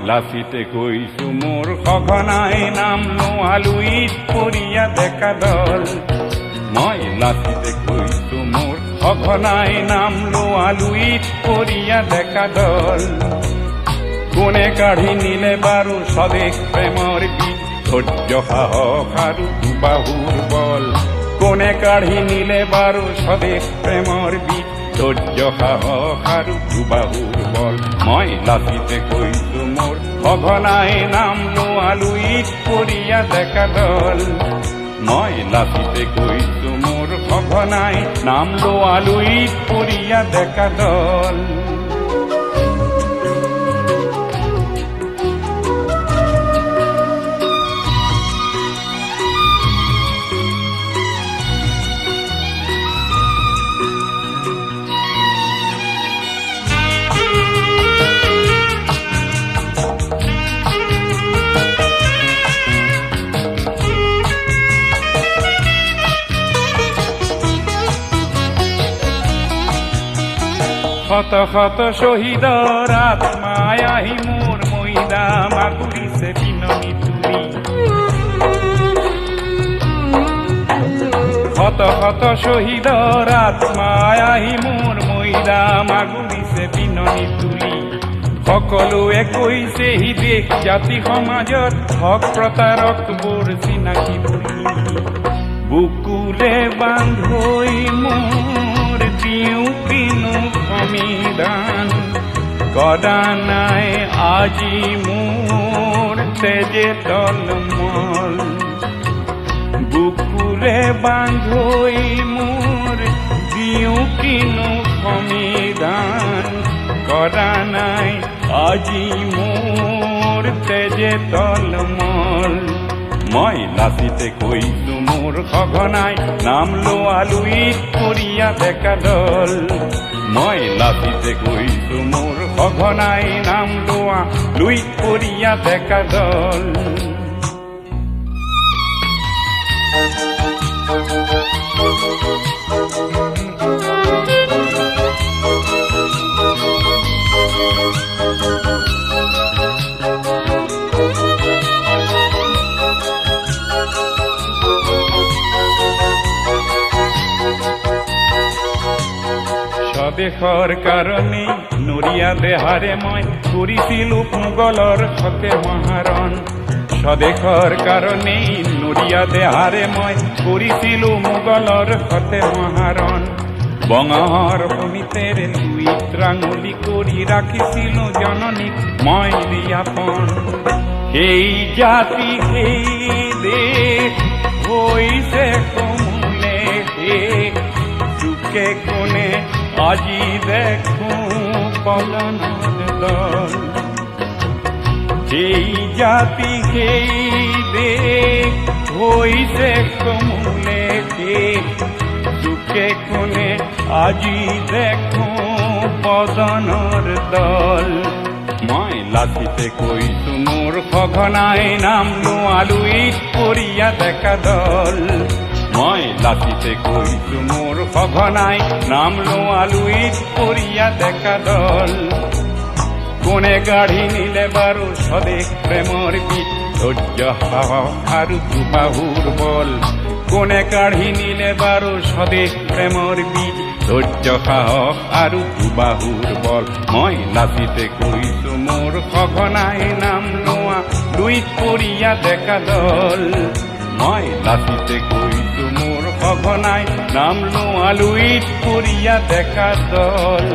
লাচিতে কৈছো মোৰ সঘনাই নাম লোৱা লুইত পৰিয়া ডেকা দল মই লাচিতে কৈছো মোৰ সঘনাই নাম লোৱা লুইত পৰিয়া ডেকা দল কোনে কাঢ়ি নিলে বাৰু স্বদেশ প্ৰেমৰ বীজ ধৈৰ্য সাহস আৰু দুবাহুৰ বল কোনে কাঢ়ি নিলে বাৰু স্বদেশ প্ৰেমৰ বীজ ধৈৰ্য সাহস আৰু দুবাহুৰ বল মই লাচিতে কৈছো মোৰ সঘনাই নাম লোৱা লুইত পৰিয়া ডেকা দল মই লাচিতে কৈছো মোৰ সঘনাই নাম লোৱা লুইত পৰিয়া ডেকা দল শত শত শহীদৰ আত্মাই আহি মোৰ মৈদাম আগুৰিছে বিননি তুলি শত শত শহীদৰ আত্মাই আহি মোৰ মৈদাম আগুৰিছে বিননি তুলি সকলোৱে কৈছে হি দেশ জাতি সমাজত হক প্ৰতাৰকবোৰ চিনাকি বুলি বুকুৰে বান্ধৈ মোৰ দিওঁ কিনো সমিধান কদা নাই আজি মোৰ তেজে তলমল বুকুৰে বান্ধৈ মোৰ দিওঁ কিনো সমিধান কদা নাই আজি মোৰ তেজে তলমল মই লাচিতে কৈছো মোৰ সঘনাই নাম লোৱা লুইত পৰিয়া ডেকা দল মই লাচিতে কৈছো মোৰ সঘনাই নাম লোৱা লুইত পৰিয়া ডেকা দল স্বদেশৰ কাৰণে নৰিয়া দেহাৰে মই কৰিছিলো মোগলৰ সতে মহাৰণ স্বদেশৰ কাৰণে নৰিয়া দেহাৰে মই কৰিছিলো মোগলৰ সতে মহাৰণ বঙৰ সমিতেৰে লুইত ৰাঙলী কৰি ৰাখিছিলো জননীক মই বিয়াপন সেই জাতি সেই দেশ হৈছে সমূলে চুকে কোণে আজি দেখো পলায়নৰ দল সেই জাতি সেই দেশ হৈছে সমূলে চুকে কোণে আজি দেখো পলায়নৰ দল মই লাচিতে কৈছো মোৰ সঘনাই নাম লোৱা লুইত পৰিয়া ডেকা দল মই লাচিতে কৈছো মোৰ সঘনাই নাম লোৱা লুইত পৰিয়া ডেকা দল কোনে কাঢ়ি নিলে বাৰু স্বদেশ প্ৰেমৰ বীজ ধৈৰ্য সাহস আৰু দুবাহুৰ বল কোনে কাঢ়ি নিলে বাৰু স্বদেশ প্ৰেমৰ বীজ ধৈৰ্য সাহস আৰু দুবাহুৰ বল মই লাচিতে কৈছো মোৰ সঘনাই নাম লোৱা লুইত পৰিয়া ডেকা দল মই লাচিতে কৈছো মোৰ সঘনাই নাম লোৱা লুইত পৰিয়া ডেকা দল